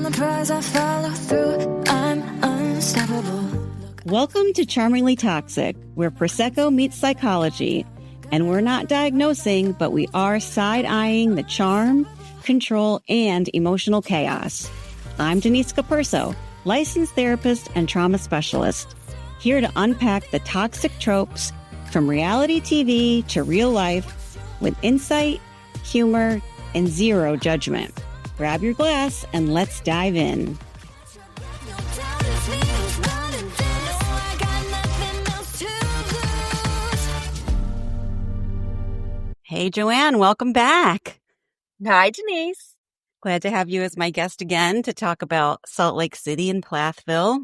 the prize, I follow through. I'm unstoppable. Welcome to Charmingly Toxic, where Prosecco meets psychology. And we're not diagnosing, but we are side-eyeing the charm, control, and emotional chaos. I'm Denise Caperso, licensed therapist and trauma specialist, here to unpack the toxic tropes from reality TV to real life with insight, humor, and zero judgment. Grab your glass and let's dive in. Hey, Joanne, welcome back. Hi, Denise. Glad to have you as my guest again to talk about Salt Lake City and Plathville.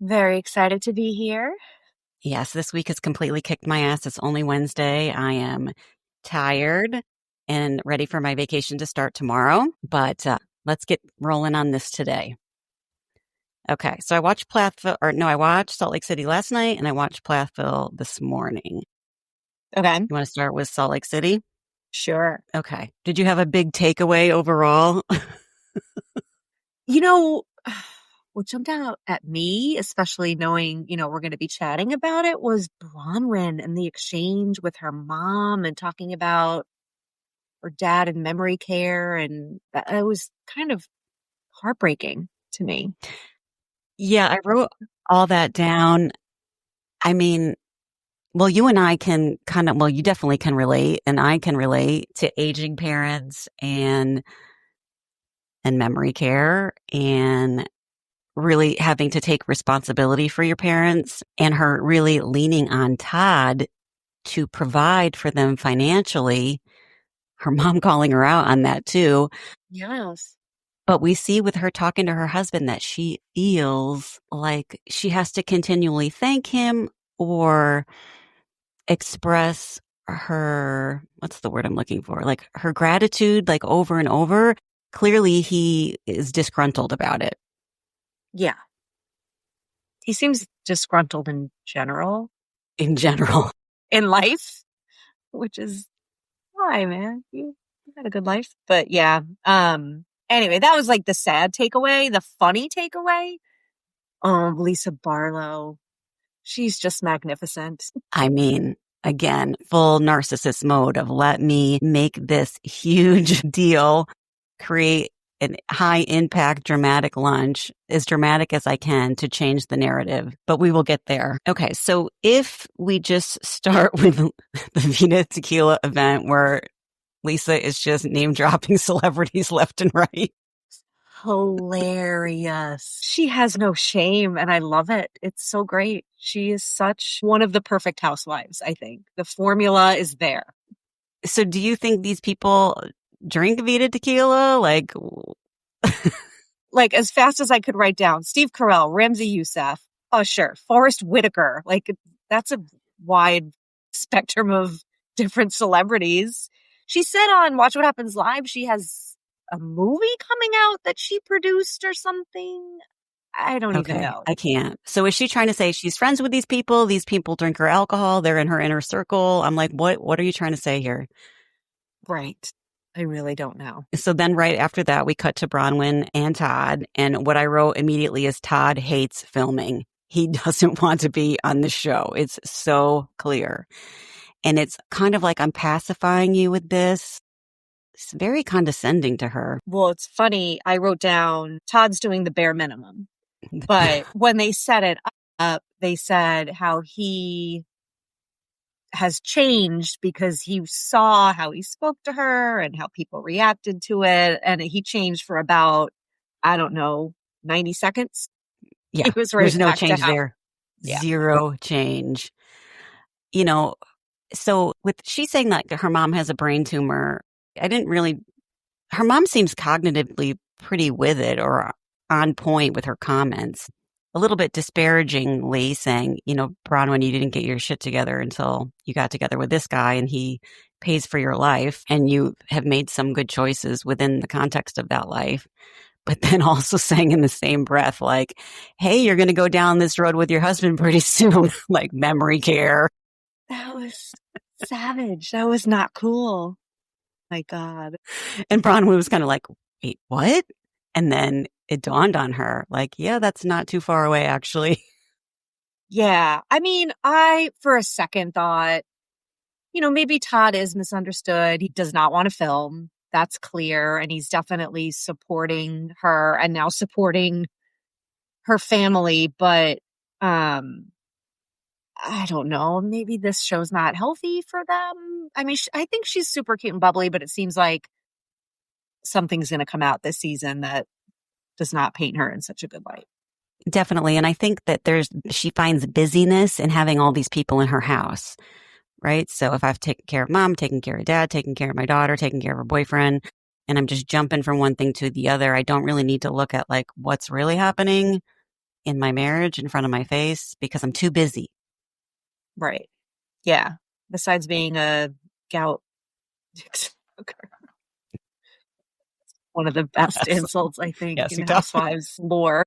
Very excited to be here. Yes, this week has completely kicked my ass. It's only Wednesday. I am tired and ready for my vacation to start tomorrow, but let's get rolling on this today. Okay, so I watched I watched Salt Lake City last night and I watched Plathville this morning. Okay. You want to start with Salt Lake City? Sure. Okay. Did you have a big takeaway overall? What jumped out at me, especially knowing, we're going to be chatting about it, was Bronwyn and the exchange with her mom and talking about her dad and memory care. And it was kind of heartbreaking to me. Yeah, I wrote all that down. I mean, well, you and I can you definitely can relate, and I can relate to aging parents and memory care and really having to take responsibility for your parents, and her really leaning on Todd to provide for them financially. Her mom calling her out on that too. Yes. But we see with her talking to her husband that she feels like she has to continually thank him or express her, what's the word I'm looking for? Like her gratitude, like over and over. Clearly he is disgruntled about it. Yeah. He seems disgruntled in general. In general. In life, which is why, man. You had a good life. But yeah. Anyway, that was like the sad takeaway. The funny takeaway. Lisa Barlow. She's just magnificent. I mean, again, full narcissist mode of let me make this huge deal, create a high impact dramatic lunch, as dramatic as I can to change the narrative, but we will get there. Okay. So if we just start with the Vita Tequila event where Lisa is just name dropping celebrities left and right. Hilarious. She has no shame and I love it. It's so great. She is such one of the perfect housewives, I think. The formula is there. So do you think these people drink Vita Tequila? Like as fast as I could write down, Steve Carell, Ramsey Youssef, Usher, Forrest Whitaker. Like that's a wide spectrum of different celebrities. She said on Watch What Happens Live, she has a movie coming out that she produced or something. I don't even know. I can't. So is she trying to say she's friends with these people? These people drink her alcohol. They're in her inner circle. I'm like, what are you trying to say here? Right. I really don't know. So then right after that, we cut to Bronwyn and Todd. And what I wrote immediately is Todd hates filming. He doesn't want to be on the show. It's so clear. And it's kind of like, I'm pacifying you with this. It's very condescending to her. Well, it's funny. I wrote down Todd's doing the bare minimum. But when they set it up, they said how he has changed because he saw how he spoke to her and how people reacted to it. And he changed for about, 90 seconds. Yeah, he was right. There's no change there. Yeah. Zero change. So she's saying that her mom has a brain tumor. Her mom seems cognitively pretty with it or on point with her comments. A little bit disparagingly saying, Bronwyn, you didn't get your shit together until you got together with this guy and he pays for your life and you have made some good choices within the context of that life. But then also saying in the same breath, like, hey, you're going to go down this road with your husband pretty soon, like memory care. That was savage. That was not cool. My God. And Bronwyn was kind of like, wait, what? And then it dawned on her, like, yeah, that's not too far away, actually. Yeah. I mean, I, for a second thought, maybe Todd is misunderstood. He does not want to film. That's clear. And he's definitely supporting her and now supporting her family. But I don't know. Maybe this show's not healthy for them. I mean, I think she's super cute and bubbly, but it seems like something's going to come out this season that does not paint her in such a good light. Definitely. And I think that she finds busyness in having all these people in her house, right? So if I've taken care of mom, taken care of dad, taken care of my daughter, taken care of her boyfriend, and I'm just jumping from one thing to the other, I don't really need to look at like what's really happening in my marriage in front of my face because I'm too busy. Right. Yeah. Besides being a gout smoker. One of the best insults, I think, Yes, in Housewives lore.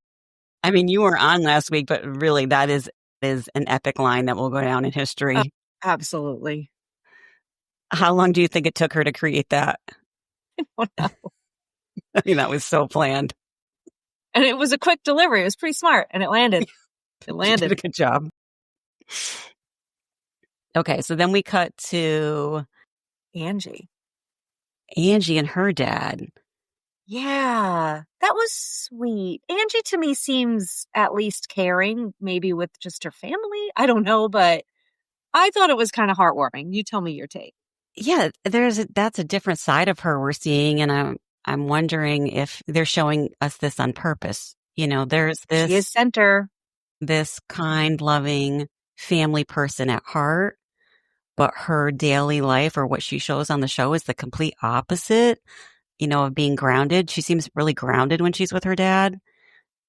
I mean, you were on last week, but really that is an epic line that will go down in history. Absolutely. How long do you think it took her to create that? I don't know. I mean, that was so planned. And it was a quick delivery. It was pretty smart. And it landed. It She landed. did a good job. Okay, so then we cut to Angie and her dad. Yeah, that was sweet. Angie to me seems at least caring, maybe with just her family. I don't know, but I thought it was kind of heartwarming. You tell me your take. Yeah, that's a different side of her we're seeing, and I'm wondering if they're showing us this on purpose. There's She is center. this kind, loving family person at heart, but her daily life or what she shows on the show is the complete opposite, of being grounded. She seems really grounded when she's with her dad.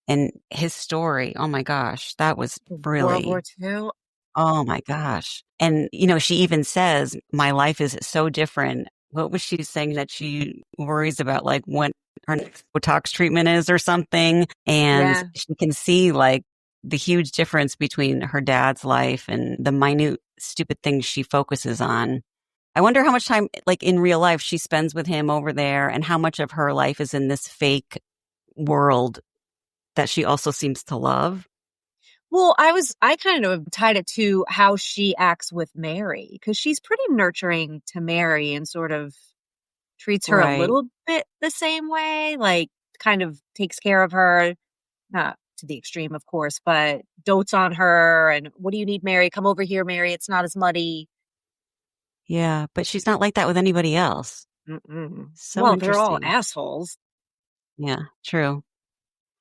And his story, oh my gosh, that was really World War II. Oh my gosh. And, she even says, my life is so different. What was she saying that she worries about, like when her next Botox treatment is or something? And Yeah. she can see like the huge difference between her dad's life and the minute, stupid things she focuses on. I wonder how much time, like in real life, she spends with him over there and how much of her life is in this fake world that she also seems to love. Well, I kind of tied it to how she acts with Mary because she's pretty nurturing to Mary and sort of treats her a Right. little bit the same way, like kind of takes care of her, not to the extreme, of course, but dotes on her. And what do you need, Mary? Come over here, Mary. It's not as muddy. Yeah, but she's not like that with anybody else. Mm-mm. So Well, they're all interesting. assholes. Yeah, true.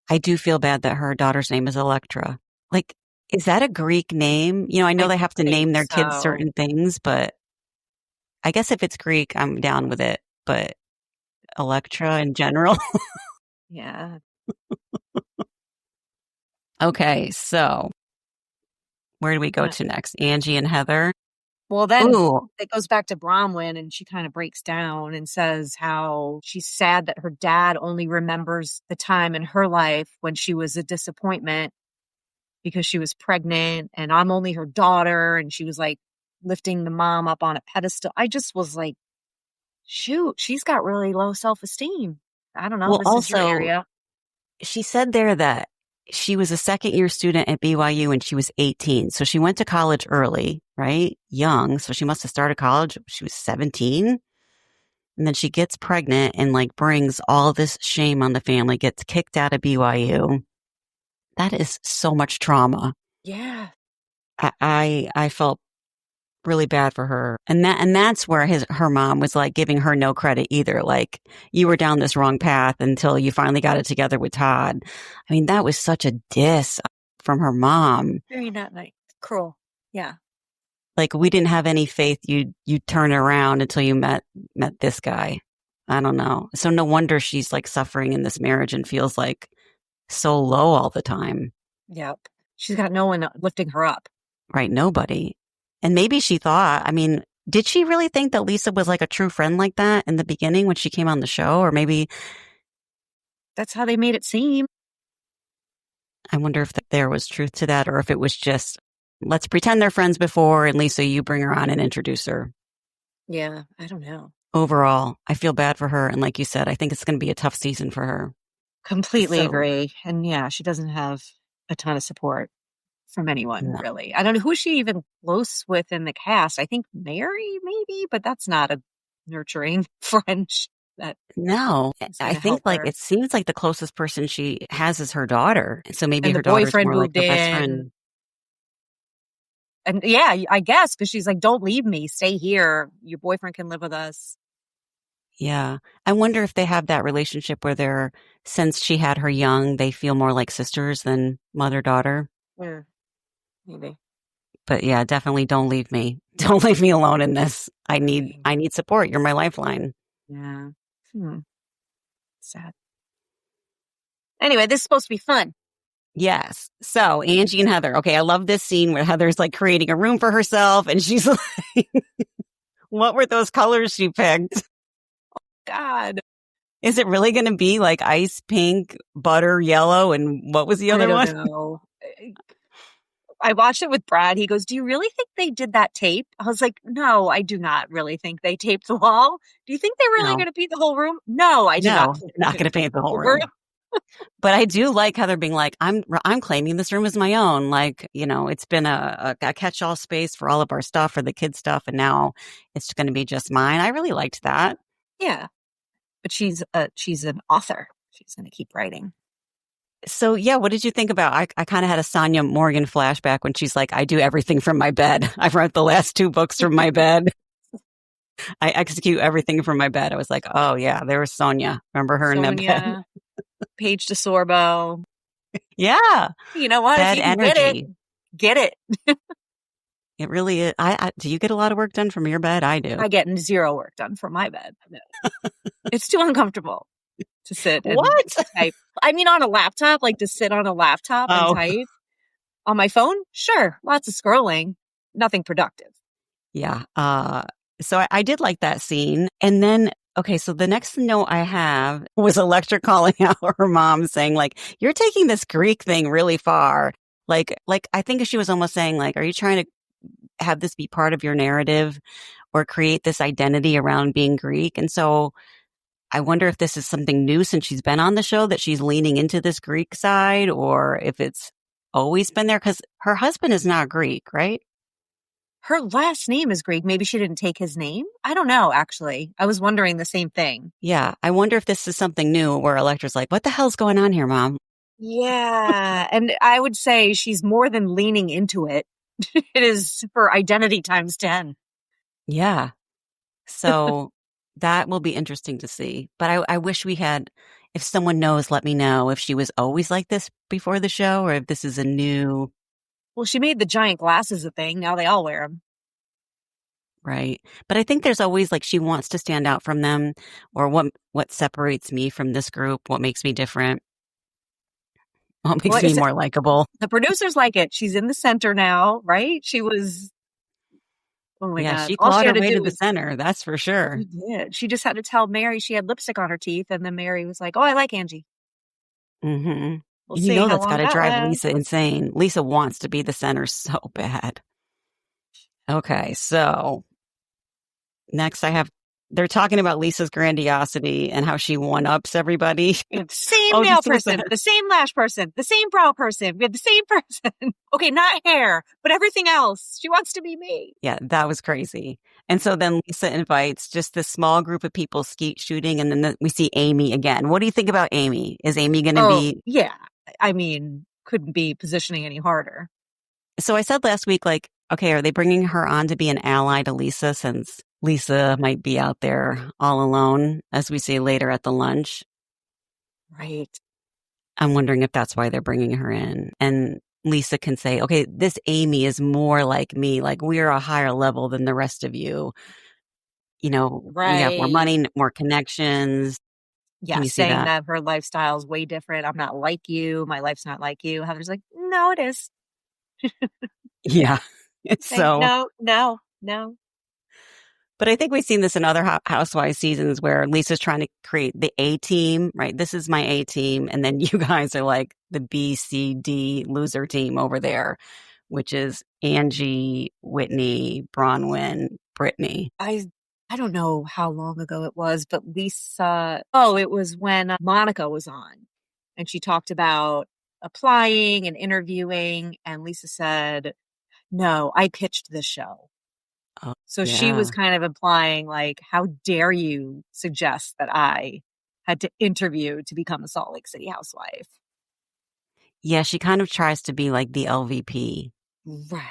I do feel bad that her daughter's name is Electra. Like, is that a Greek name? I know I they have to think name their kids so. certain things, but I guess if it's Greek, I'm down with it. But Electra in general. Yeah. Okay, so where do we go to next? Angie and Heather. Well, then Ooh, it goes back to Bronwyn and she kind of breaks down and says how she's sad that her dad only remembers the time in her life when she was a disappointment because she was pregnant and I'm only her daughter. And she was like lifting the mom up on a pedestal. I just was like, shoot, she's got really low self-esteem. I don't know. well, This is your also, area. she said there that she was a second-year student at BYU when she was 18. So she went to college early, right? Young. So she must have started college when she was 17. And then she gets pregnant and like brings all this shame on the family, gets kicked out of BYU. That is so much trauma. Yeah. I felt really bad for her. And that's where her mom was like giving her no credit either. Like, you were down this wrong path until you finally got it together with Todd. I mean, that was such a diss from her mom. Very not nice. Cruel. Yeah. Like, we didn't have any faith you'd turn around until you met this guy. I don't know. So no wonder she's like suffering in this marriage and feels like so low all the time. Yep. She's got no one lifting her up. Right? Nobody. And maybe she thought, I mean, did she really think that Lisa was like a true friend like that in the beginning when she came on the show? Or maybe That's how they made it seem. I wonder if there was truth to that or if it was just, let's pretend they're friends before and Lisa, you bring her on and introduce her. Yeah. I don't know. Overall, I feel bad for her. And like you said, I think it's going to be a tough season for her. Completely So, agree. And yeah, she doesn't have a ton of support from anyone, no, really. I don't know who she even close with in the cast. I think Mary, maybe, but that's not a nurturing friend that no. is I going to think help like her. it seems like the closest person she has is her daughter. So maybe And the her daughter's boyfriend more like moved her best in. friend. And yeah, I guess, because she's like, don't leave me. Stay here. Your boyfriend can live with us. Yeah. I wonder if they have that relationship where they're, since she had her young, they feel more like sisters than mother daughter. Yeah, maybe. But yeah, definitely don't leave me. Don't leave me alone in this. Right. I need support. You're my lifeline. Yeah. Hmm. Sad. Anyway, this is supposed to be fun. Yes. So Angie and Heather. Okay, I love this scene where Heather's like creating a room for herself and she's like, what were those colors she picked? God, Is it really going to be like ice pink, butter yellow, and what was the I other don't one? know. I watched it with Brad. He goes, do you really think they did that tape? I was like, no, I do not really think they taped the wall. Do you think they're really No, going to paint the whole room? No, I do not no, think they're not going going to to paint paint the the whole whole room. room. But I do like Heather being like, I'm claiming this room as my own. Like, you know, it's been a catch-all space for all of our stuff, for the kids' stuff, and now it's going to be just mine. I really liked that. Yeah, but she's an author. She's going to keep writing. So yeah, what did you think about? I kind of had a Sonia Morgan flashback when she's like, I do everything from my bed. I've read the last two books from my bed. I execute everything from my bed. I was like, oh yeah, there was Sonia. Remember her in that bed? Sonia, Paige DeSorbo. Yeah, You know what? If bed you can get it, energy. get it. It really is. Do you get a lot of work done from your bed? I do. I get zero work done from my bed. It's too uncomfortable to sit and What? type. I mean, on a laptop, like to sit on a laptop and Oh, type. On my phone, sure, lots of scrolling, nothing productive. yeah. So I did like that scene. And then, okay, so the next note I have was Electra calling out her mom saying, like, you're taking this Greek thing really far. Like I think she was almost saying, like, are you trying to have this be part of your narrative or create this identity around being Greek? And so I wonder if this is something new since she's been on the show, that she's leaning into this Greek side, or if it's always been there, because her husband is not Greek, right? Her last name is Greek. Maybe she didn't take his name. I don't know, actually. I was wondering the same thing. Yeah. I wonder if this is something new where Electra's like, what the hell's going on here, mom? Yeah. And I would say she's more than leaning into it. It is for identity times 10. Yeah. So that will be interesting to see. But I wish we had, if someone knows, let me know if she was always like this before the show or if this is a new, Well, she made the giant glasses a thing. Now they all wear them. right. But I think there's always like she wants to stand out from them, or what separates me from this group, what makes me different, what Well, makes me more likable. the producers like it. She's in the center now, right? She was, oh my Yeah, God. she All she clawed her had to way to do the was, center, that's for sure. she did. She just had to tell Mary she had lipstick on her teeth. And then Mary was like, oh, I like Angie. Hmm. We'll And you see know how that's got long to that drive lasts. Lisa insane. Lisa wants to be the center so bad. Okay, so next I have, they're talking about Lisa's grandiosity and how she one-ups everybody. We have the same Oh, nail this was person, the same lash person, the same brow person. We have the same person. Okay, not hair, but everything else. She wants to be me. yeah, that was crazy. And so then Lisa invites just this small group of people skeet shooting, and then we see Amy again. What do you think about Amy? Is Amy going to Oh, be? yeah. I mean, couldn't be positioning any harder. So I said last week, like, okay, are they bringing her on to be an ally to Lisa since Lisa might be out there all alone, as we see later at the lunch? Right. I'm wondering if that's why they're bringing her in. And Lisa can say, okay, this Amy is more like me. Like, we're a higher level than the rest of you. You know, we have more Right. money, more connections. Can Yeah, you see saying that? that her lifestyle is way different. I'm not like you. My life's not like you. Heather's like, no, it is. Yeah. It's Saying, so, no, no, no. but I think we've seen this in other Housewives seasons where Lisa's trying to create the A team, right? This is my A team. And then you guys are like the B, C, D loser team over there, which is Angie, Whitney, Bronwyn, Brittany. I don't know how long ago it was, but Lisa, oh, it was when Monica was on. and she talked about applying and interviewing, and Lisa said, no, I pitched this show. Oh, So she was yeah. kind of implying, like, how dare you suggest that I had to interview to become a Salt Lake City housewife? Yeah, she kind of tries to be like the LVP. Right.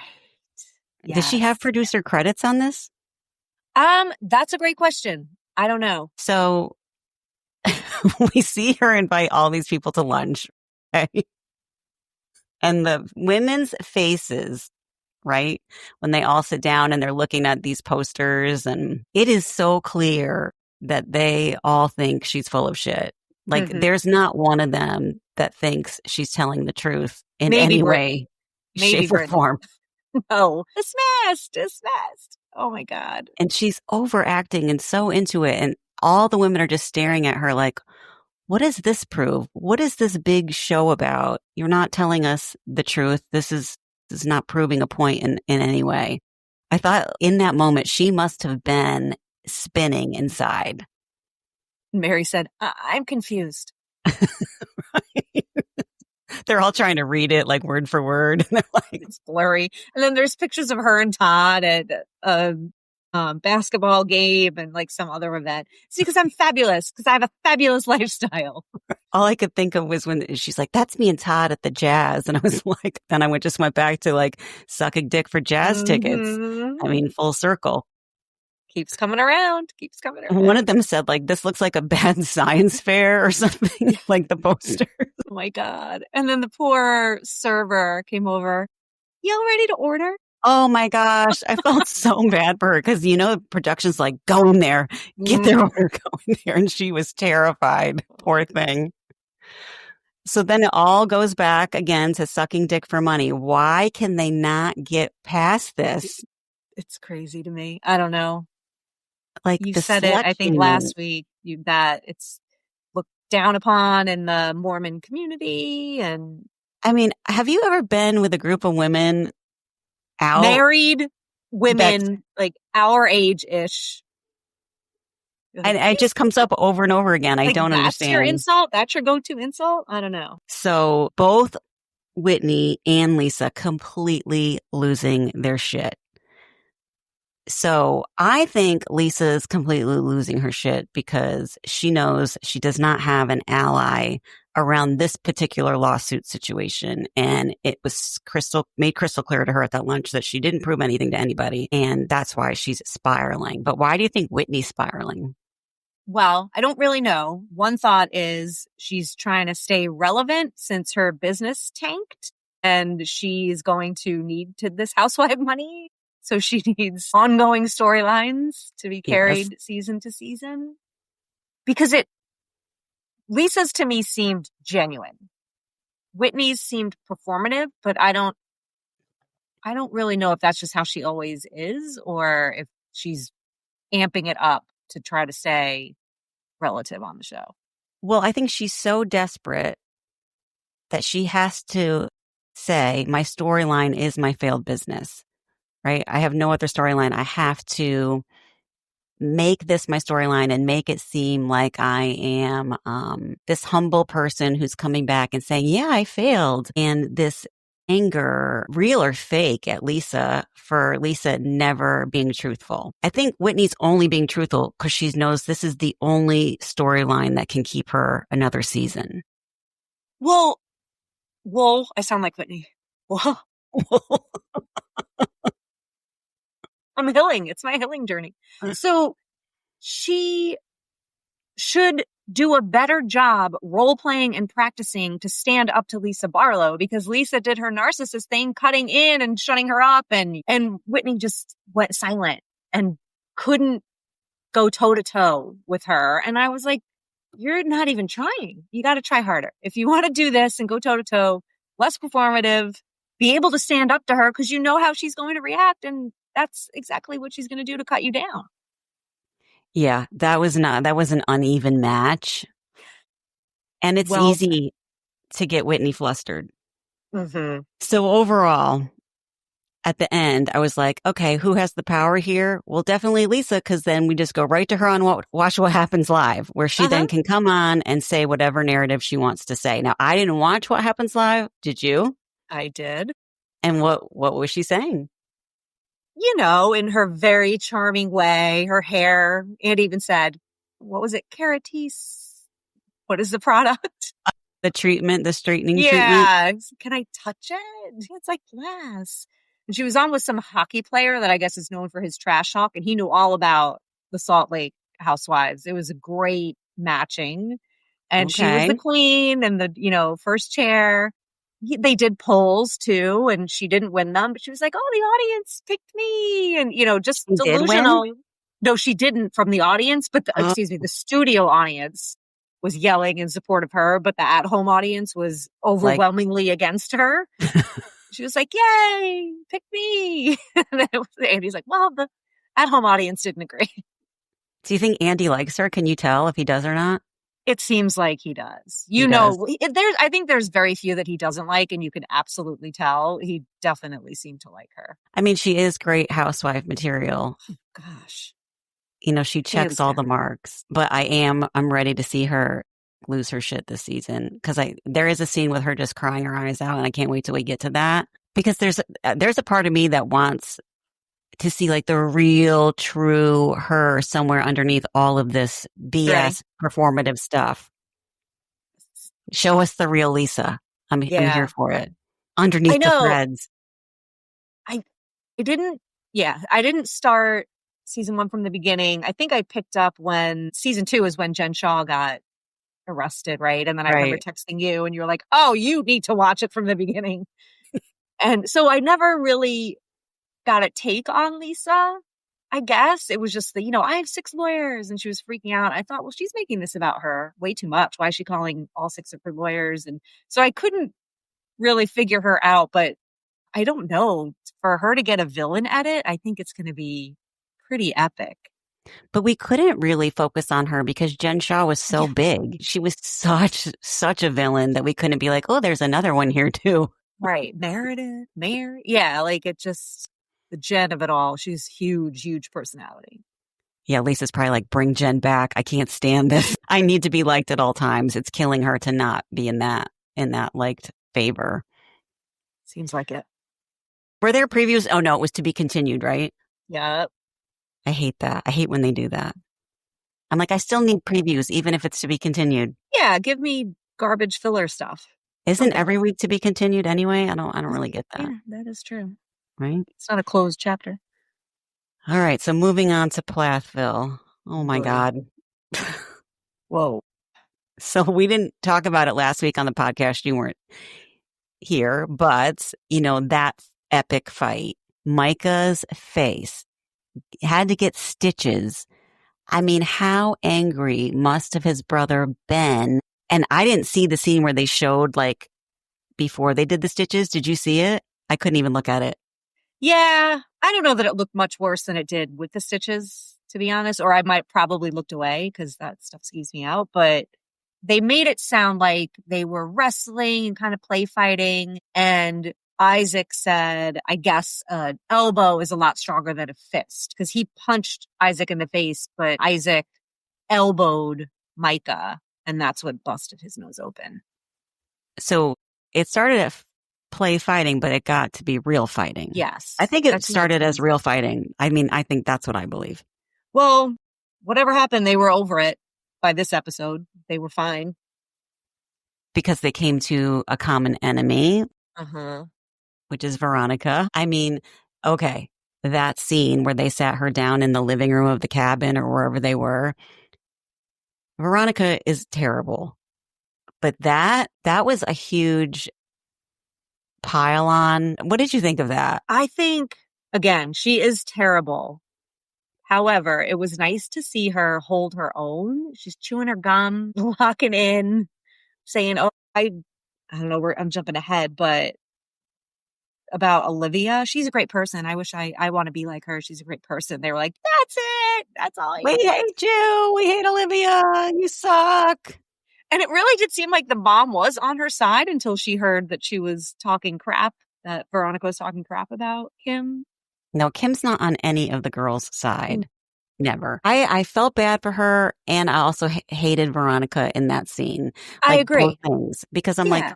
Does she have Yes. producer credits on this? That's a great question. I don't know. So we see her invite all these people to lunch, right? And the women's faces, right? When they all sit down and they're looking at these posters, and it is so clear that they all think she's full of shit. Like, Mhm. there's not one of them that thinks she's telling the truth in Maybe any Brit. way, Maybe shape, or Brittany. form. No. Dismissed. Oh my God. And she's overacting and so into it. And all the women are just staring at her like, what does this prove? What is this big show about? You're not telling us the truth. This is not proving a point in any way. I thought in that moment, she must have been spinning inside. Mary said, I'm confused. They're all trying to read it like word for word. And they're like, It's blurry. And then there's pictures of her and Todd at a basketball game and like some other event. See, because I'm fabulous, because I have a fabulous lifestyle. all I could think of was when she's like, that's me and Todd at the Jazz. And I was like, then just went back to like sucking dick for jazz tickets. I mean, full circle. Keeps coming around. One of them said, like, this looks like a bad science fair or something, like the poster. Oh my God. And then the poor server came over. Y'all ready to order? Oh my gosh. I felt so bad for her because, production's like, go in there, get their order, go in there. And she was terrified. Poor thing. So then it all goes back again to sucking dick for money. Why can they not get past this? It's crazy to me. I don't know. Like You the said it, I think, slut-shaming. last week, that it's looked down upon in the Mormon community and I mean, have you ever been with a group of women out? married women like our age-ish. And it just comes up over and over again. I Like, don't that's understand. your insult? That's your go-to insult? I don't know. So both Whitney and Lisa completely losing their shit. So I think Lisa's completely losing her shit because she knows she does not have an ally around this particular lawsuit situation. And it was made crystal clear to her at that lunch that she didn't prove anything to anybody. And that's why she's spiraling. But why do you think Whitney's spiraling? Well, I don't really know. One thought is she's trying to stay relevant since her business tanked and she's going to need this housewife money. So she needs ongoing storylines to be carried season to season. Because Lisa's to me seemed genuine. Whitney's seemed performative, but I don't really know if that's just how she always is or if she's amping it up to try to stay relative on the show. Well, I think she's so desperate that she has to say, my storyline is my failed business, right? I have no other storyline. I have to make this my storyline and make it seem like I am this humble person who's coming back and saying, yeah, I failed. And this anger, real or fake, at Lisa, for Lisa never being truthful. I think Whitney's only being truthful because she knows this is the only storyline that can keep her another season. Well, I sound like Whitney. Whoa. I'm healing. It's my healing journey. So she should do a better job role playing and practicing to stand up to Lisa Barlow because Lisa did her narcissist thing, cutting in and shutting her up. And Whitney just went silent and couldn't go toe to toe with her. And I was like, you're not even trying. You got to try harder. If you want to do this and go toe to toe, less performative, be able to stand up to her because you know how she's going to react. And that's exactly what she's going to do to cut you down. Yeah, that was an uneven match. And it's easy to get Whitney flustered. Mm-hmm. So overall, at the end, I was like, okay, who has the power here? Well, definitely Lisa, because then we just go right to her on Watch What Happens Live, where she then can come on and say whatever narrative she wants to say. Now, I didn't watch What Happens Live. Did you? I did. And what was she saying? You know, in her very charming way, her hair, and even said, what was it? Keratis. What is the product? The treatment, the straightening treatment? Yeah. Can I touch it? It's like, yes. And she was on with some hockey player that I guess is known for his trash talk, and he knew all about the Salt Lake Housewives. It was a great matching. And she was the queen and the, first chair. They did polls too, and she didn't win them, but she was like, oh, the audience picked me. And, just She did delusional. win? No, she didn't from the audience, but Oh. the studio audience was yelling in support of her, but the at-home audience was overwhelmingly against her. She was like, yay, pick me. And Andy's like, well, the at-home audience didn't agree. Do you think Andy likes her? Can you tell if he does or not? It seems like he does. I think there's very few that he doesn't like, and you can absolutely tell. He definitely seemed to like her. I mean, she is great housewife material. Oh, gosh. She checks all the marks, but I'm ready to see her lose her shit this season, because there is a scene with her just crying her eyes out, and I can't wait till we get to that, because there's a part of me that wants to see like the real, true her somewhere underneath all of this BS performative stuff. Show us the real Lisa. I'm here for it. Underneath the threads. I didn't start season 1 from the beginning. I think I picked up when season 2 is when Jen Shaw got arrested, right? And then I remember texting you and you were like, oh, you need to watch it from the beginning. And so I never really got a take on Lisa. I guess it was just I have 6 lawyers, and she was freaking out. I thought, well, she's making this about her way too much. Why is she calling all 6 of her lawyers? And so I couldn't really figure her out, but I don't know. For her to get a villain edit, I think it's going to be pretty epic. But we couldn't really focus on her because Jen Shaw was so big. She was such a villain that we couldn't be like, oh, there's another one here too. Right. Meredith, Mary. Yeah, like it just, the Jen of it all. She's huge personality. Yeah, Lisa's probably like, bring Jen back. I can't stand this. I need to be liked at all times. It's killing her to not be in that liked favor. Seems like it. Were there previews? Oh no, it was to be continued, right? Yep. I hate that. I hate when they do that. I'm like, I still need previews, even if it's to be continued. Yeah, give me garbage filler stuff. Isn't every week to be continued anyway? I don't really get that. Yeah, that is true. Right? It's not a closed chapter. All right, so moving on to Plathville. Oh my God. Whoa. So we didn't talk about it last week on the podcast. You weren't here, but that epic fight, Micah's face had to get stitches. I mean, how angry must have his brother been? And I didn't see the scene where they showed like before they did the stitches. Did you see it? I couldn't even look at it. Yeah, I don't know that it looked much worse than it did with the stitches, to be honest, or I might probably looked away because that stuff skeeves me out. But they made it sound like they were wrestling and kind of play fighting. And Isaac said, I guess an elbow is a lot stronger than a fist, because he punched Isaac in the face, but Isaac elbowed Micah, and that's what busted his nose open. So it started at play fighting, but it got to be real fighting. Yes. I think it started as real fighting. I mean, I think that's what I believe. Well, whatever happened, they were over it by this episode. They were fine. Because they came to a common enemy. Uh-huh. Which is Veronica. I mean, okay, that scene where they sat her down in the living room of the cabin or wherever they were. Veronica is terrible. But that was a huge pile on. What did you think of that? I think, again, she is terrible. However, it was nice to see her hold her own. She's chewing her gum, locking in, saying, oh, I don't know, I'm jumping ahead, but about Olivia, she's a great person. I wish I want to be like her. She's a great person. They were like, that's it. That's all. We hate you. We hate Olivia. You suck. And it really did seem like the mom was on her side until she heard that she was talking crap that Veronica was talking crap about Kim. No, Kim's not on any of the girls' side. Never. I felt bad for her, and I also hated Veronica in that scene. I Like both agree. things. Because I'm Yeah. like,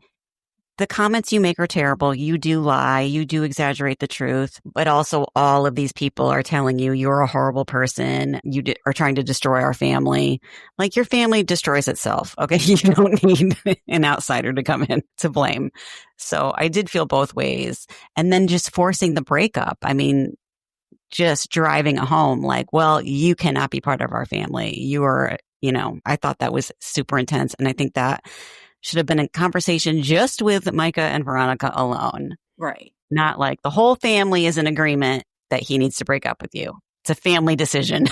the comments you make are terrible. You do lie. You do exaggerate the truth. But also all of these people are telling you you're a horrible person. You are trying to destroy our family. Like your family destroys itself. Okay. You don't need an outsider to come in to blame. So I did feel both ways. And then just forcing the breakup. I mean, just driving it home like, well, you cannot be part of our family. You are, I thought that was super intense. And I think that should have been a conversation just with Micah and Veronica alone. Right. Not like the whole family is in agreement that he needs to break up with you. It's a family decision.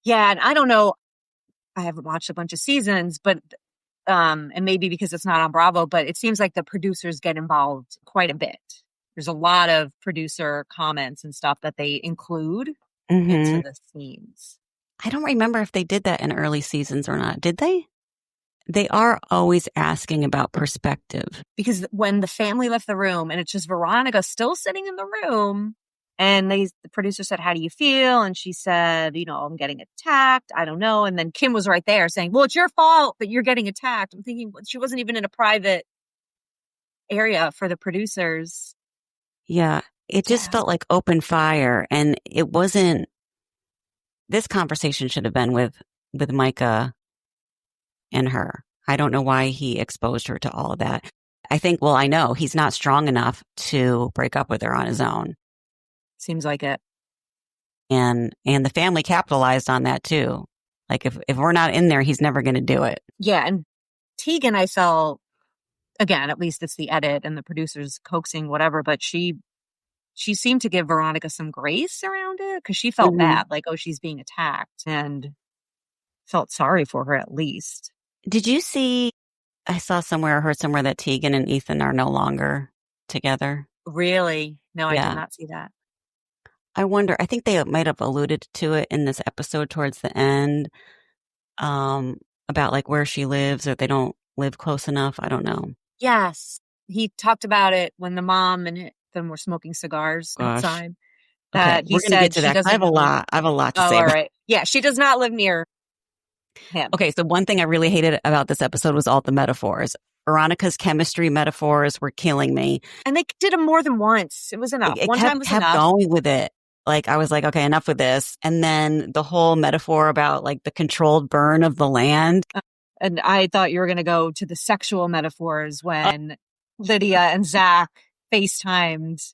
Yeah. And I don't know. I haven't watched a bunch of seasons, but, and maybe because it's not on Bravo, but it seems like the producers get involved quite a bit. There's a lot of producer comments and stuff that they include into the scenes. I don't remember if they did that in early seasons or not. Did they? They are always asking about perspective. Because when the family left the room and it's just Veronica still sitting in the room and the producer said, how do you feel? And she said, I'm getting attacked. I don't know. And then Kim was right there saying, well, it's your fault that you're getting attacked. I'm thinking she wasn't even in a private area for the producers. Yeah. It just felt like open fire, and it wasn't. This conversation should have been with Micah and her. I don't know why he exposed her to all of that. I know he's not strong enough to break up with her on his own. Seems like it. And the family capitalized on that too. Like if we're not in there, he's never going to do it. Yeah. And Tegan, I felt, again, at least it's the edit and the producers coaxing whatever, but she seemed to give Veronica some grace around it because she felt bad, like, oh, she's being attacked, and felt sorry for her at least. Did you see, I saw somewhere, heard somewhere that Tegan and Ethan are no longer together? Really? No, Yeah. I did not see that. I wonder, I think they might have alluded to it in this episode towards the end, about like where she lives, or they don't live close enough. I don't know. Yes. He talked about it when the mom and them were smoking cigars outside. That we're going to get to that. I have a lot to say. All right. Yeah, she does not live near him. Okay, so one thing I really hated about this episode was all the metaphors. Veronica's chemistry metaphors were killing me. And they did them more than once. It was enough. One time was enough. Kept going with it. Like, I was like, okay, enough with this. And then the whole metaphor about like the controlled burn of the land. And I thought you were going to go to the sexual metaphors when Lydia and Zach FaceTimed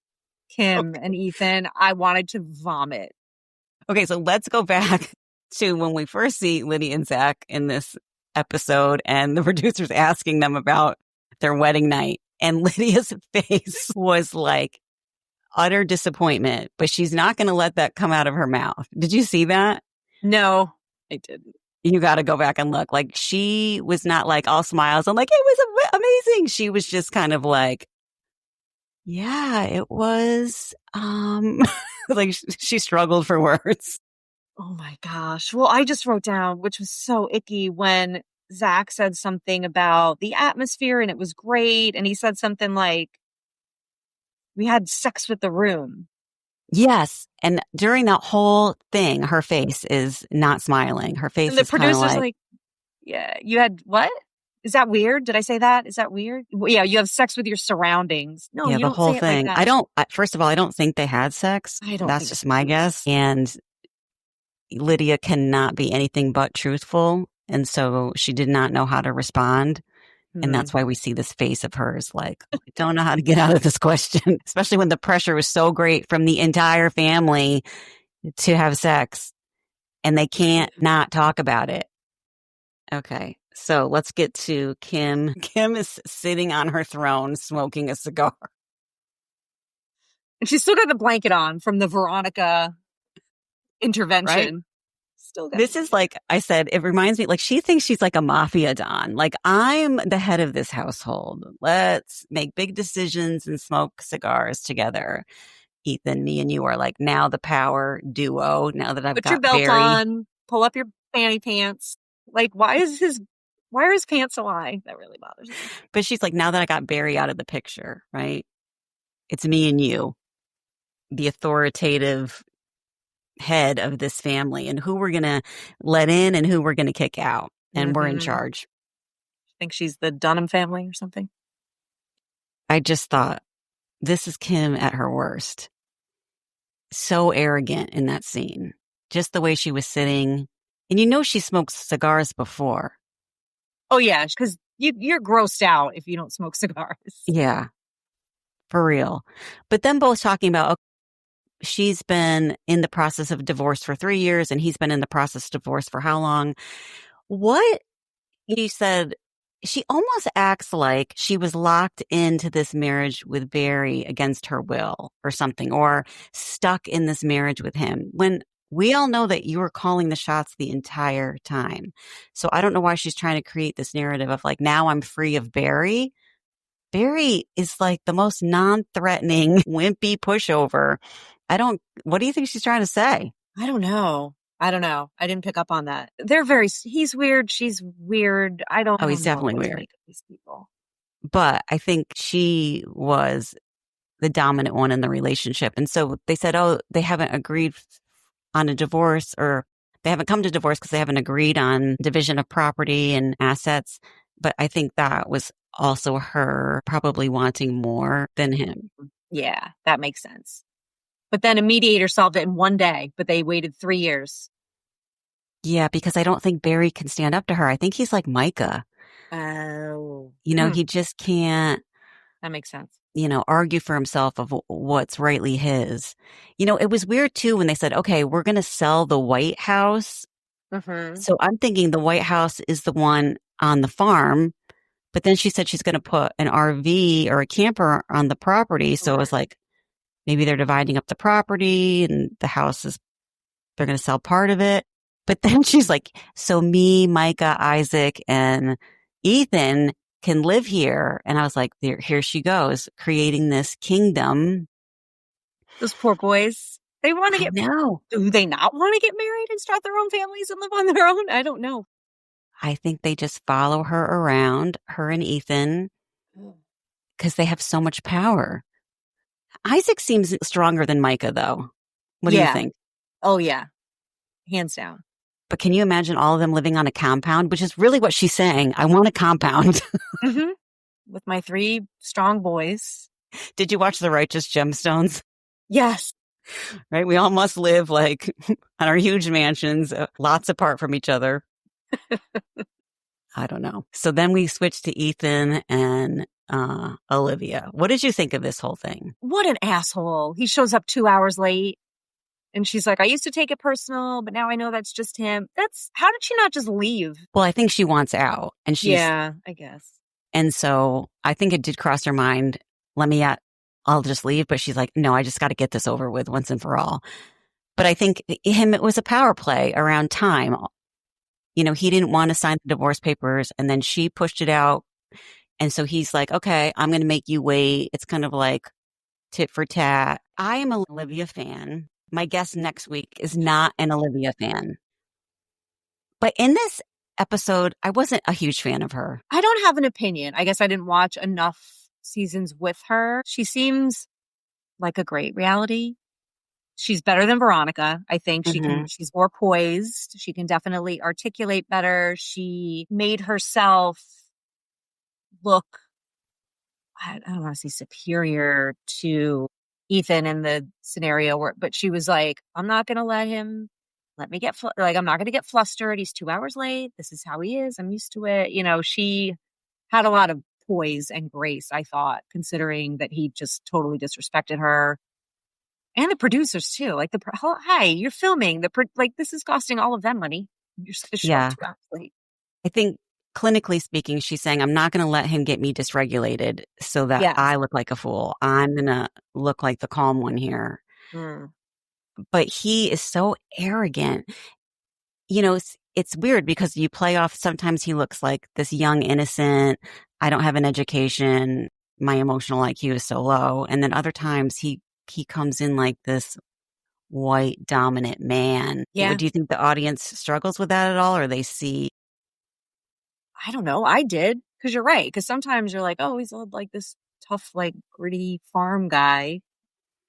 Kim and Ethan. I wanted to vomit. Okay, so let's go back to when we first see Lydia and Zach in this episode, and the producers asking them about their wedding night. And Lydia's face was like utter disappointment, but she's not going to let that come out of her mouth. Did you see that? No, I didn't. You got to go back and look. Like, she was not like all smiles and like, it was amazing. She was just kind of like, yeah, it was, like she struggled for words. Oh my gosh. Well, I just wrote down, which was so icky, when Zach said something about the atmosphere and it was great. And he said something like, we had sex with the room. Yes. And during that whole thing, her face is not smiling. Her face is kind of like, yeah, you had what? Is that weird? Did I say that? Is that weird? Well, yeah, you have sex with your surroundings. No, yeah, you the don't whole say thing. It like that. First of all, I don't think they had sex. That's just my guess. And Lydia cannot be anything but truthful. And so she did not know how to respond. And that's why we see this face of hers like, I don't know how to get out of this question, especially when the pressure was so great from the entire family to have sex and they can't not talk about it. Okay, so let's get to Kim. Kim is sitting on her throne smoking a cigar. And she's still got the blanket on from the Veronica intervention. Right? This is like I said, it reminds me, like she thinks she's like a mafia don. Like, I'm the head of this household. Let's make big decisions and smoke cigars together. Ethan, me and you are like now the power duo. Now that I've got Put your belt Barry on, pull up your fanny pants. Like, why are his pants so high? That really bothers me. But she's like, now that I got Barry out of the picture, right? It's me and you, the authoritative head of this family, and who we're going to let in and who we're going to kick out. And we're in charge. I think she's the Dunham family or something. I just thought, this is Kim at her worst. So arrogant in that scene. Just the way she was sitting. And you know she smoked cigars before. Oh, yeah, because you're grossed out if you don't smoke cigars. Yeah, for real. But them both talking about, she's been in the process of divorce for 3 years and he's been in the process of divorce for how long? What he said, she almost acts like she was locked into this marriage with Barry against her will or something, or stuck in this marriage with him, when we all know that you were calling the shots the entire time. So I don't know why she's trying to create this narrative of like, now I'm free of Barry. Barry is like the most non-threatening, wimpy pushover. What do you think she's trying to say? I don't know. I didn't pick up on that. He's weird. She's weird. He's definitely weird. Make of these people. But I think she was the dominant one in the relationship. And so they said, they haven't agreed on a divorce, or they haven't come to divorce because they haven't agreed on division of property and assets. But I think that was also her probably wanting more than him. Yeah, that makes sense. But then a mediator solved it in one day, but they waited 3 years. Yeah, because I don't think Barry can stand up to her. I think he's like Micah. Oh. He just can't. That makes sense. Argue for himself of what's rightly his. It was weird too when they said, okay, we're going to sell the White House. Mm-hmm. So I'm thinking the White House is the one on the farm, but then she said she's going to put an RV or a camper on the property. So it was like, maybe they're dividing up the property and the house they're going to sell part of it. But then she's like, so me, Micah, Isaac, and Ethan can live here. And I was like, here she goes, creating this kingdom. Those poor boys. They want to get married. Do they not want to get married and start their own families and live on their own? I don't know. I think they just follow her around, her and Ethan, because they have so much power. Isaac seems stronger than Micah, though. What do you think? Oh, yeah. Hands down. But can you imagine all of them living on a compound, which is really what she's saying? I want a compound. Mm-hmm. With my 3 strong boys. Did you watch The Righteous Gemstones? Yes. Right? We all must live like on our huge mansions, lots apart from each other. I don't know. So then we switched to Ethan and Olivia. What did you think of this whole thing? What an asshole. He shows up 2 hours late. And she's like, I used to take it personal, but now I know that's just him. How did she not just leave? Well, I think she wants out. And yeah, I guess. And so I think it did cross her mind, I'll just leave. But she's like, no, I just got to get this over with once and for all. But I think it was a power play around time. He didn't want to sign the divorce papers, and then she pushed it out. And so he's like, okay, I'm going to make you wait. It's kind of like tit for tat. I am an Olivia fan. My guest next week is not an Olivia fan. But in this episode, I wasn't a huge fan of her. I don't have an opinion. I guess I didn't watch enough seasons with her. She seems like a great reality. She's better than Veronica. I think she's more poised. She can definitely articulate better. She made herself look, I don't want to say superior to Ethan in the scenario but she was like, I'm not going to let me get, I'm not going to get flustered. He's 2 hours late. This is how he is. I'm used to it. She had a lot of poise and grace, I thought, considering that he just totally disrespected her. And the producers too. Like hi, you're filming this is costing all of them money. You're just going to show up 2 hours late. I think clinically speaking, she's saying, I'm not going to let him get me dysregulated so that I look like a fool. I'm going to look like the calm one here. But he is so arrogant. It's weird because you play off, sometimes he looks like this young, innocent, I don't have an education, my emotional IQ is so low. And then other times he comes in like this white, dominant man. Yeah. Do you think the audience struggles with that at all, or they see? I don't know. I did. Because you're right. Because sometimes you're like, oh, he's like this tough, like gritty farm guy.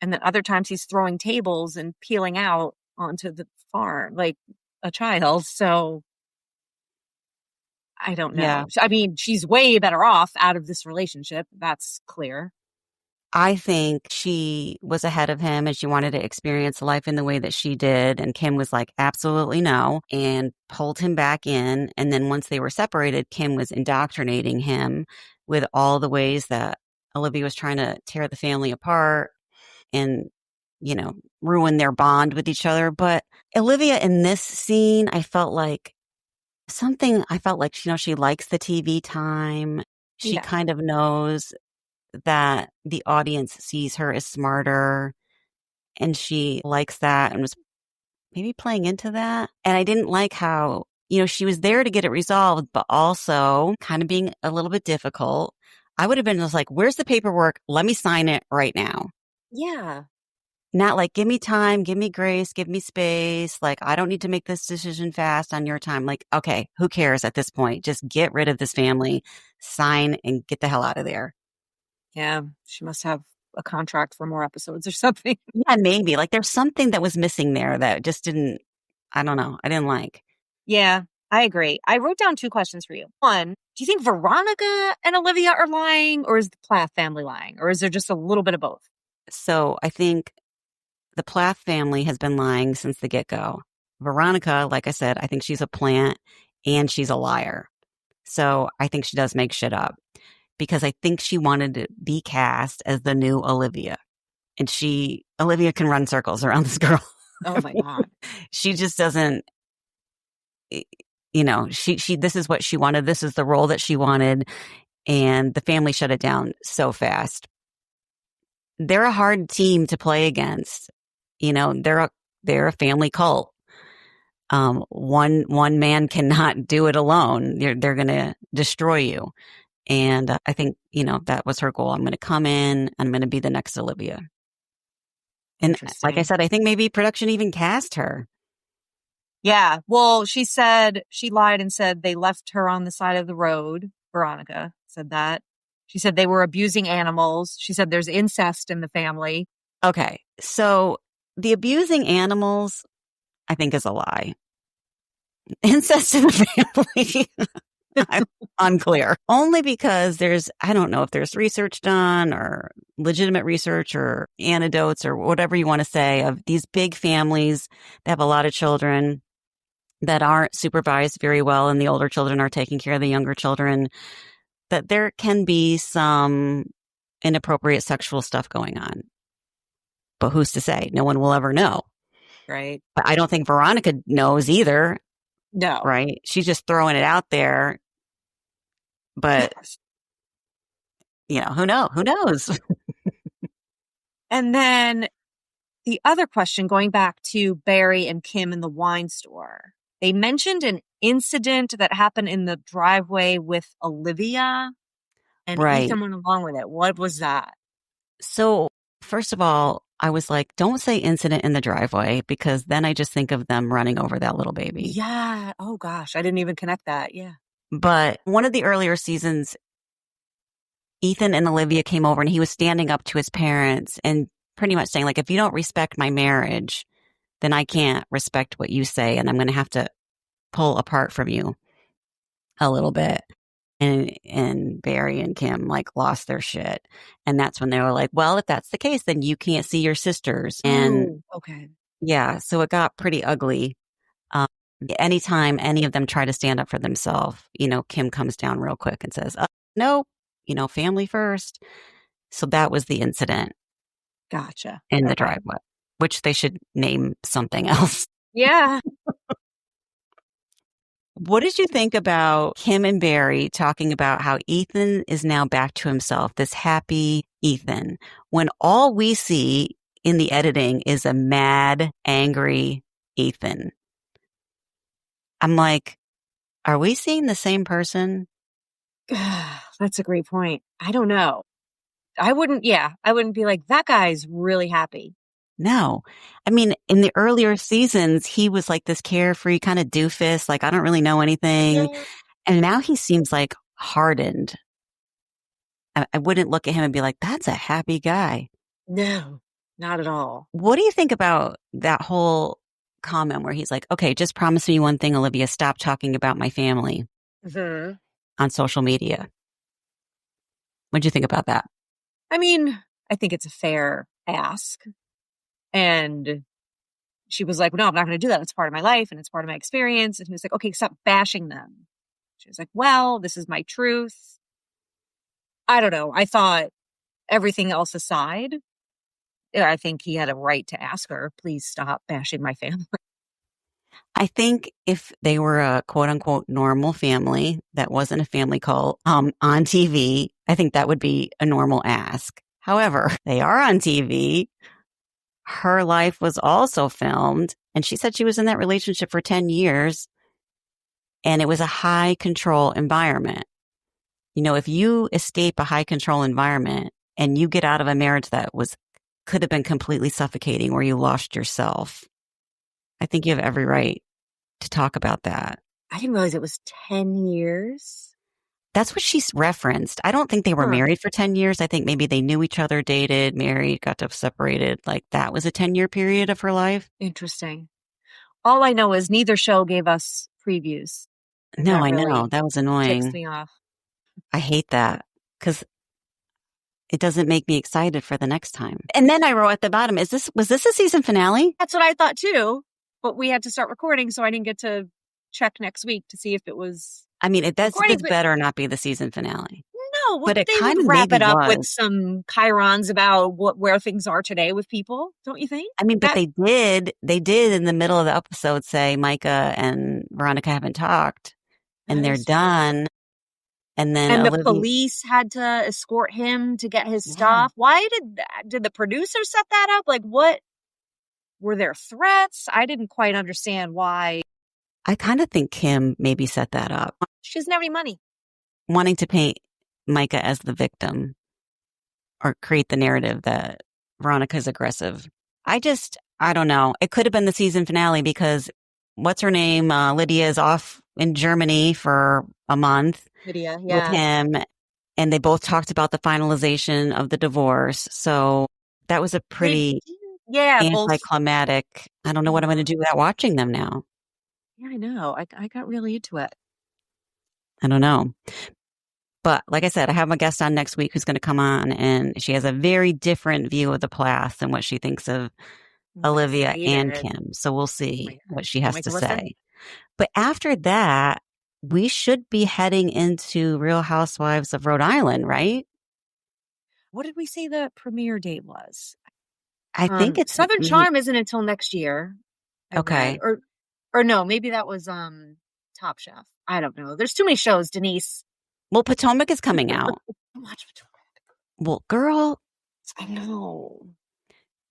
And then other times he's throwing tables and peeling out onto the farm like a child. So I don't Yeah. know. I mean, she's way better off out of this relationship. That's clear. I think she was ahead of him and she wanted to experience life in the way that she did. And Kim was like, absolutely no, and pulled him back in. And then once they were separated, Kim was indoctrinating him with all the ways that Olivia was trying to tear the family apart and, ruin their bond with each other. But Olivia in this scene, I felt like, she likes the TV time. She Yeah. kind of knows that the audience sees her as smarter and she likes that and was maybe playing into that. And I didn't like how, she was there to get it resolved, but also kind of being a little bit difficult. I would have been just like, where's the paperwork? Let me sign it right now. Yeah. Not like, give me time, give me grace, give me space. Like, I don't need to make this decision fast on your time. Like, okay, who cares at this point? Just get rid of this family, sign, and get the hell out of there. Yeah. She must have a contract for more episodes or something. Yeah, maybe. Like, there's something that was missing there that just didn't, I don't know, I didn't like. Yeah, I agree. I wrote down 2 questions for you. One, do you think Veronica and Olivia are lying, or is the Plath family lying, or is there just a little bit of both? So I think the Plath family has been lying since the get-go. Veronica, like I said, I think she's a plant and she's a liar. So I think she does make shit up because I think she wanted to be cast as the new Olivia. And Olivia can run circles around this girl. Oh my God. She just doesn't, this is what she wanted. This is the role that she wanted. And the family shut it down so fast. They're a hard team to play against. They're a family cult. One man cannot do it alone. They're going to destroy you. And I think, that was her goal. I'm going to come in. I'm going to be the next Olivia. And like I said, I think maybe production even cast her. Yeah. Well, she said she lied and said they left her on the side of the road. Veronica said that. She said they were abusing animals. She said there's incest in the family. Okay. So the abusing animals, I think, is a lie. Incest in the family. I'm unclear. Only because I don't know if there's research done or legitimate research or anecdotes or whatever you want to say of these big families that have a lot of children that aren't supervised very well and the older children are taking care of the younger children, that there can be some inappropriate sexual stuff going on. But who's to say? No one will ever know. Right. But I don't think Veronica knows either. No. Right? She's just throwing it out there. But, who knows? Who knows? And then the other question, going back to Barry and Kim in the wine store, they mentioned an incident that happened in the driveway with Olivia, and Right. Ethan went along with it. What was that? So, first of all, I was like, don't say incident in the driveway, because then I just think of them running over that little baby. Yeah. Oh gosh, I didn't even connect that. Yeah. But one of the earlier seasons, Ethan and Olivia came over and he was standing up to his parents and pretty much saying, like, if you don't respect my marriage, then I can't respect what you say. And I'm going to have to pull apart from you a little bit. And Barry and Kim lost their shit. And that's when they were like, well, if that's the case, then you can't see your sisters. And okay. Yeah, so it got pretty ugly. Anytime any of them try to stand up for themselves, Kim comes down real quick and says, no, family first. So that was the incident. Gotcha. In the driveway, which they should name something else. Yeah. What did you think about Kim and Barry talking about how Ethan is now back to himself, this happy Ethan, when all we see in the editing is a mad, angry Ethan? I'm like, are we seeing the same person? That's a great point. I don't know. I wouldn't be like, that guy's really happy. No. I mean, in the earlier seasons, he was like this carefree kind of doofus, like, I don't really know anything. Yeah. And now he seems like hardened. I wouldn't look at him and be like, that's a happy guy. No, not at all. What do you think about that whole comment where he's like, okay, just promise me one thing, Olivia, stop talking about my family Mm-hmm. on social media. What'd you think about that? I mean, I think it's a fair ask. And she was like, no, I'm not going to do that. It's part of my life and it's part of my experience. And he was like, okay, stop bashing them. She was like, well, this is my truth. I don't know. I thought everything else aside, I think he had a right to ask her, please stop bashing my family. I think if they were a quote unquote normal family that wasn't a family call on TV, I think that would be a normal ask. However, they are on TV. Her life was also filmed, and she said she was in that relationship for 10 years, and it was a high control environment. You know, if you escape a high control environment and you get out of a marriage that could have been completely suffocating where you lost yourself, I think you have every right to talk about that. I didn't realize it was 10 years. That's what she's referenced. I don't think they were married for 10 years. I think maybe they knew each other, dated, married, got separated. Like that was a 10-year period of her life. Interesting. All I know is neither show gave us previews. No, That I really know. That was ticks annoying. me off. I hate that because it doesn't make me excited for the next time. And then I wrote at the bottom, was this a season finale? That's what I thought too. But we had to start recording, so I didn't get to check next week to see if it was. I mean, this but better not be the season finale. No, but it they kind would of wrap it up was. with some chyrons about where things are today with people, don't you think? I mean, but they did in the middle of the episode say Micah and Veronica haven't talked, and they're done. And then the police had to escort him to get his stuff. Why did the producer set that up? Like, what were there threats? I didn't quite understand why. I kind of think Kim maybe set that up. She doesn't have any money. Wanting to paint Micah as the victim or create the narrative that Veronica's aggressive. I don't know. It could have been the season finale because what's her name? Lydia is off in Germany for a month with him. And they both talked about the finalization of the divorce. So that was a pretty anticlimactic. I don't know what I'm going to do without watching them now. Yeah, I know. I got really into it. I don't know. But like I said, I have a guest on next week who's going to come on, and she has a very different view of the Plath than what she thinks of Olivia and Kim. So we'll see what she has to say. But after that, we should be heading into Real Housewives of Rhode Island, right? What did we say the premiere date was? I think it's Southern Charm isn't until next year. Okay. Or no, maybe that was Top Chef. I don't know. There's too many shows, Denise. Well, Potomac is coming out. Watch Potomac. Well, girl. I know.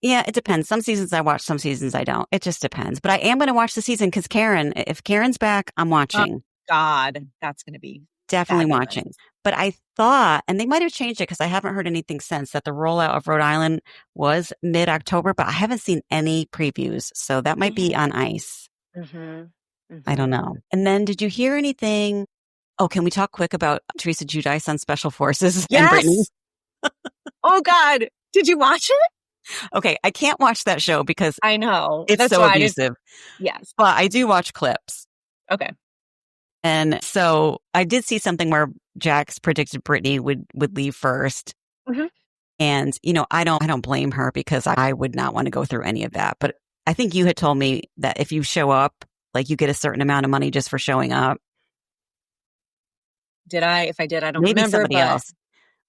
Yeah, it depends. Some seasons I watch, some seasons I don't. It just depends. But I am going to watch the season because if Karen's back, I'm watching. Oh, God, that's going to be definitely fabulous. Watching. But I thought, and they might have changed it because I haven't heard anything since, that the rollout of Rhode Island was mid-October, but I haven't seen any previews. So that might be on ice. I don't know. And then did you hear anything? Oh, can we talk quick about Teresa Giudice on Special Forces and Brittany? Oh, God. Did you watch it? Okay. I can't watch that show because I know it's so abusive. Yes. But I do watch clips. Okay. And so I did see something where Jax predicted Brittany would leave first. And, you know, I don't blame her because I would not want to go through any of that. But I think you had told me that if you show up, like you get a certain amount of money just for showing up. Did I? If I did, I don't Maybe remember. Somebody else.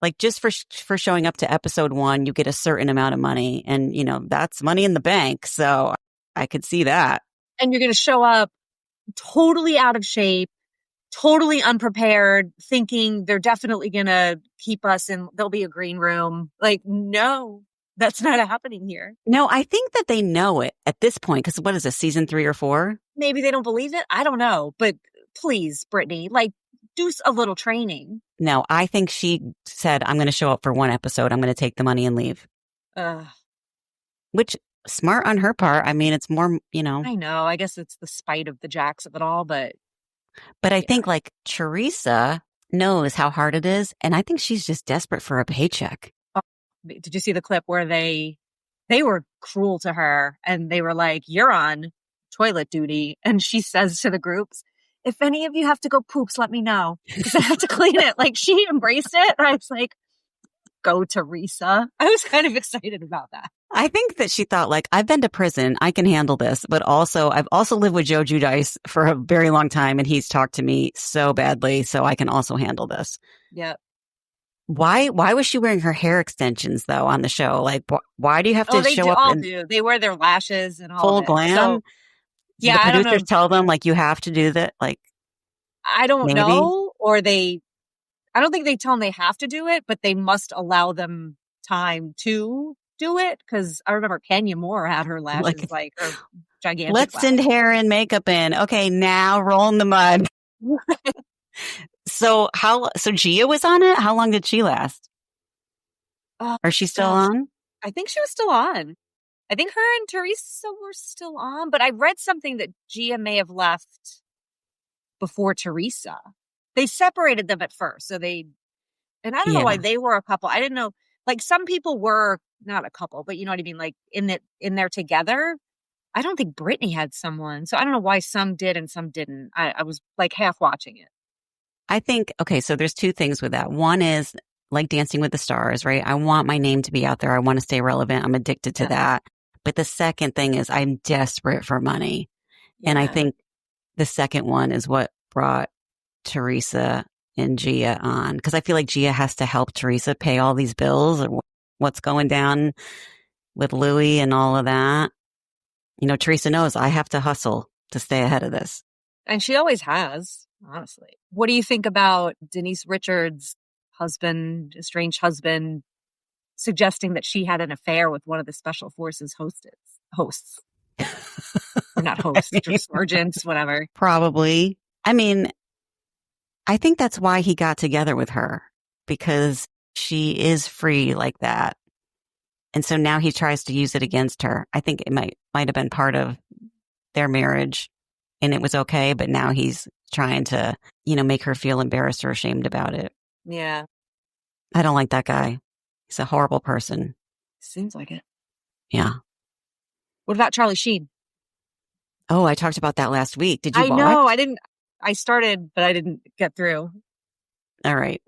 Like just for showing up to episode 1, you get a certain amount of money, and you know that's money in the bank. So I could see that. And you're going to show up totally out of shape, totally unprepared, thinking they're definitely going to keep us in. There'll be a green room. Like, no, that's not happening here. No, I think that they know it at this point because what is this, season 3 or 4? Maybe they don't believe it. I don't know, but please, Brittany, like. Do a little training. No, I think she said, I'm going to show up for 1 episode. I'm going to take the money and leave. Which, smart on her part. I mean, it's more, you know. I know. I guess it's the spite of the Jax of it all, but. I think like Teresa, knows how hard it is. And I think she's just desperate for a paycheck. Did you see the clip where they were cruel to her and they were like, you're on toilet duty. And she says to the groups, if any of you have to go poops, let me know because I have to clean it. Like she embraced it. And I was like, go Teresa. I was kind of excited about that. I think that she thought like, I've been to prison. I can handle this. But also, I've also lived with Joe Giudice for a very long time. And he's talked to me so badly. So I can also handle this. Yep. Why was she wearing her hair extensions though on the show? Like, why do you have to show up in They wear their lashes and all full of it. glam? So, yeah, the I don't know. producers tell them like you have to do that. Like, I don't maybe? know, or I don't think they tell them they have to do it, but they must allow them time to do it. Because I remember Kenya Moore had her lashes like her gigantic. Let's send hair and makeup in. Okay, now roll in the mud. So Gia was on it? How long did she last? Is she still on? I think she was still on. I think her and Teresa were still on, but I read something that Gia may have left before Teresa. They separated them at first. So and I don't know why they were a couple. I didn't know, like some people were not a couple, but you know what I mean? Like in there together. I don't think Brittany had someone. So I don't know why some did and some didn't. I was like half watching it. I think, okay, so there's two things with that. One is like Dancing with the Stars, right? I want my name to be out there. I want to stay relevant. I'm addicted to that. But the second thing is I'm desperate for money. Yeah. And I think the second one is what brought Teresa and Gia on. Because I feel like Gia has to help Teresa pay all these bills or what's going down with Louis and all of that. You know, Teresa knows I have to hustle to stay ahead of this. And she always has, honestly. What do you think about Denise Richards' husband, estranged husband, suggesting that she had an affair with one of the Special Forces hosts? Or not hosts, just sergeants, whatever. Probably. I mean, I think that's why he got together with her, because she is free like that. And so now he tries to use it against her. I think it might have been part of their marriage and it was okay, but now he's trying to, make her feel embarrassed or ashamed about it. Yeah. I don't like that guy. He's a horrible person. Seems like it. Yeah. What about Charlie Sheen? Oh, I talked about that last week. Did you watch? I know. I didn't. I started, but I didn't get through. All right.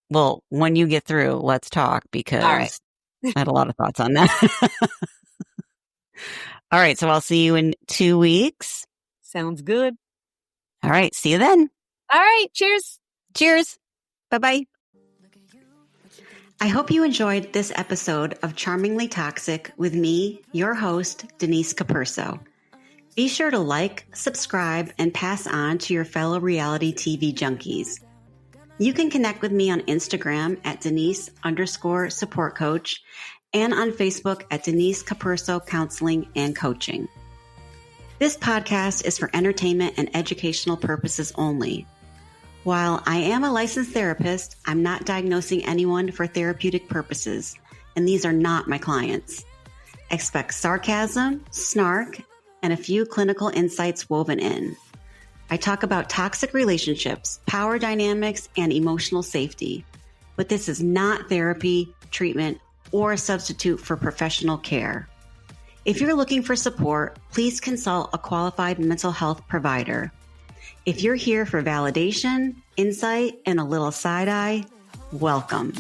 Well, when you get through, let's talk because I had a lot of thoughts on that. All right. So I'll see you in 2 weeks. Sounds good. All right. See you then. All right. Cheers. Cheers. Bye-bye. I hope you enjoyed this episode of Charmingly Toxic with me, your host, Denise Capurso. Be sure to like, subscribe, and pass on to your fellow reality TV junkies. You can connect with me on Instagram at Denise_support coach and on Facebook at Denise Capurso Counseling and Coaching. This podcast is for entertainment and educational purposes only. While I am a licensed therapist, I'm not diagnosing anyone for therapeutic purposes, and these are not my clients. Expect sarcasm, snark, and a few clinical insights woven in. I talk about toxic relationships, power dynamics, and emotional safety, but this is not therapy, treatment, or a substitute for professional care. If you're looking for support, please consult a qualified mental health provider. If you're here for validation, insight, and a little side eye, welcome.